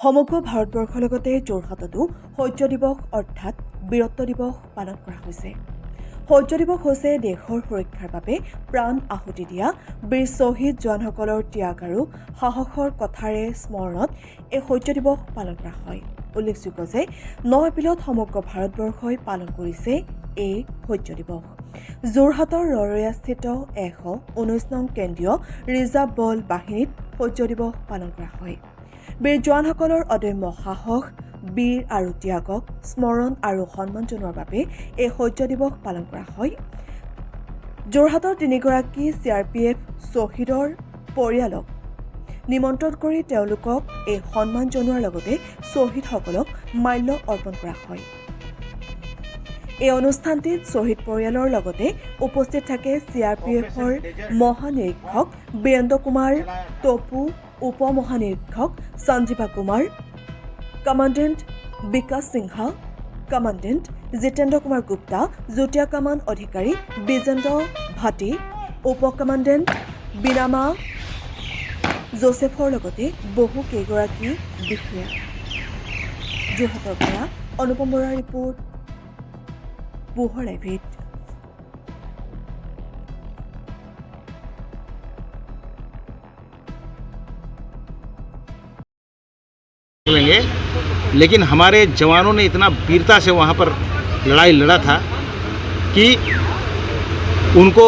সমগ্ৰ ভাৰতবৰ্ষৰ লগতে যোৰহাটতো শৌৰ্য দিৱস অৰ্থাৎ বীৰত্ব দিৱস পালন কৰা হৈছে। শৌৰ্য দিৱস হৈছে দেশৰ সুৰক্ষাৰ বাবে প্ৰাণ আহুতি দিয়া বীৰ শ্বহীদ জোৱানসকলৰ ত্যাগ আৰু সাহসৰ কথাৰে স্মৰণত এই শৌৰ্য দিৱস পালন কৰা হয়। উল্লেখযোগ্য যে 9 এপ্ৰিলত সমগ্ৰ ভাৰতবৰ্ষই পালন কৰিছে এই শৌৰ্য দিৱস। যোৰহাটৰ ৰৰৈয়াস্থিত 119 নং কেন্দ্ৰীয় ৰিজাৰ্ভ বল বাহিনীত শৌৰ্য দিৱস পালন কৰা হয়। বীৰ জোৱানসকলৰ অদম্য সাহস, বীৰ আৰু ত্যাগক স্মৰণ আৰু সন্মান জনোৱাৰ বাবে এই শৌৰ্য দিৱস পালন কৰা হয়। যোৰহাটৰ 3গৰাকী CRPF শ্বহীদৰ পৰিয়ালক নিমন্ত্ৰণ কৰি তেওঁলোকক এই সন্মান জনোৱাৰ লগতে শ্বহীদসকলক মাল্য অৰ্পণ কৰা হয়। এই অনুষ্ঠানটিত শ্বহীদ পৰিয়ালৰ লগতে উপস্থিত থাকে CRPFৰ মহানিৰীক্ষক বীৰেন্দ্ৰ কুমাৰ টপু, উপ মহানিৰীক্ষক সঞ্জীৱা কুমাৰ, কমাণ্ডেণ্ট বিকাশ সিংহা, কমাণ্ডেণ্ট জিতেন্দ্ৰ কুমাৰ গুপ্তা, যুটীয়া কামান অধিকাৰী বিজেন্দ্ৰ ভাটি, উপ কমাণ্ডেণ্ট বিনামা জোচেফৰ লগতে বহু কেইগৰাকী বিষয়া। যোৰহাটৰ পৰা অনুপম বৰাৰ ৰিপৰ্ট, পোহৰ লাইভ। लेंगे, लेकिन हमारे जवानों ने इतना वीरता से वहाँ पर लड़ाई लड़ा था कि उनको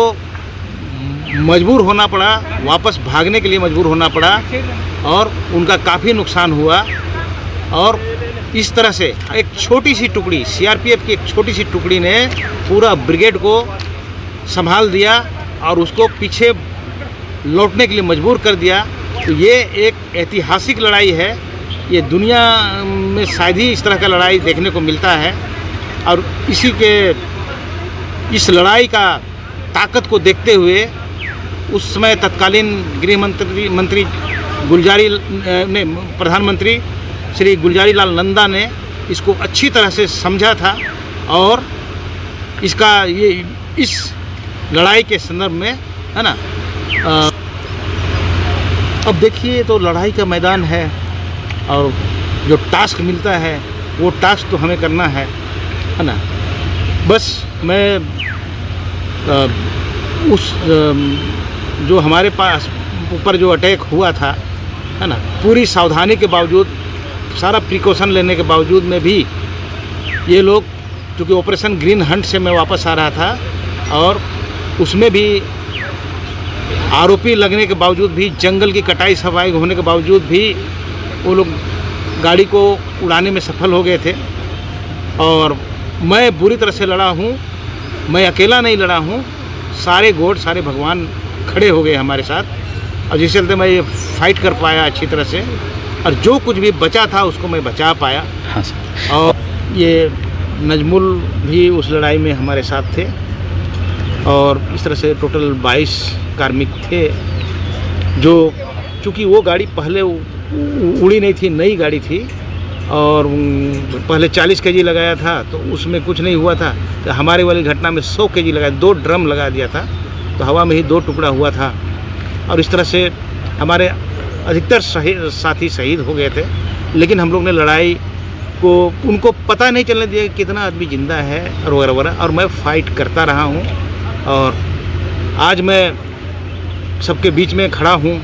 मजबूर होना पड़ा, वापस भागने के लिए मजबूर होना पड़ा और उनका काफ़ी नुकसान हुआ। और इस तरह से एक छोटी सी टुकड़ी CRPF की एक छोटी सी टुकड़ी ने पूरा ब्रिगेड को संभाल दिया और उसको पीछे लौटने के लिए मजबूर कर दिया। तो ये एक ऐतिहासिक लड़ाई है। ये दुनिया में शायद ही इस तरह का लड़ाई देखने को मिलता है। और इस लड़ाई का ताकत को देखते हुए उस समय तत्कालीन गृह मंत्री प्रधानमंत्री श्री गुलजारी लाल नंदा ने इसको अच्छी तरह से समझा था और इस लड़ाई के संदर्भ में है ना। अब देखिए, तो लड़ाई का मैदान है और जो टास्क मिलता है वो टास्क तो हमें करना है ना। बस मैं जो हमारे पास ऊपर जो अटैक हुआ था है ना, पूरी सावधानी के बावजूद, सारा प्रिकॉशन लेने के बावजूद में भी ये लोग, चूँकि ऑपरेशन ग्रीन हंट से मैं वापस आ रहा था और उसमें भी आरोपी लगने के बावजूद भी, जंगल की कटाई सफाई होने के बावजूद भी वो लोग गाड़ी को उड़ाने में सफल हो गए थे। और मैं बुरी तरह से लड़ा हूँ, मैं अकेला नहीं लड़ा हूँ, सारे गॉड, सारे भगवान खड़े हो गए हमारे साथ और जिस चलते मैं ये फाइट कर पाया अच्छी तरह से और जो कुछ भी बचा था उसको मैं बचा पाया। हाँ सर। और ये नजमुल भी उस लड़ाई में हमारे साथ थे और इस तरह से टोटल 22 कार्मिक थे। जो चूँकि वो गाड़ी पहले उड़ी नहीं थी, नई गाड़ी थी और पहले 40 kg लगाया था तो उसमें कुछ नहीं हुआ था। तो हमारे वाली घटना में 100 kg लगाया, 2 ड्रम लगा दिया था तो हवा में ही 2 टुकड़ा हुआ था। और इस तरह से हमारे अधिकतर साथी शहीद हो गए थे। लेकिन हम लोग ने लड़ाई को, उनको पता नहीं चलने दिया कि कितना आदमी जिंदा है और वगैरह वगैरह। और मैं फाइट करता रहा हूँ और आज मैं सबके बीच में खड़ा हूँ,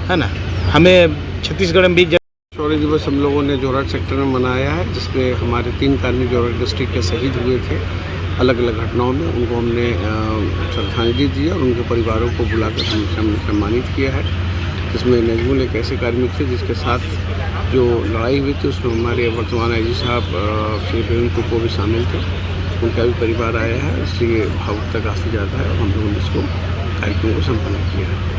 है ना। हमें छत्तीसगढ़ में भी शौर्य दिवस हम लोगों ने जोरहाट सेक्टर में मनाया है, जिसमें हमारे 3 कार्मिक जोरहाट डिस्ट्रिक्ट के शहीद हुए थे अलग अलग घटनाओं में। उनको हमने श्रद्धांजलि दी और उनके परिवारों को बुलाकर हमने सम्मानित किया है। जिसमें नजमुल एक ऐसे कार्मिक थे जिसके साथ जो लड़ाई हुई थी उसमें हमारे वर्तमान IG साहब श्री बीरेंद्र टोपू भी शामिल थे। उनका भी परिवार आया है, इसलिए भावुकता काफ़ी ज़्यादा है और हम लोगों ने इसको कार्यक्रम को संपन्न किया है।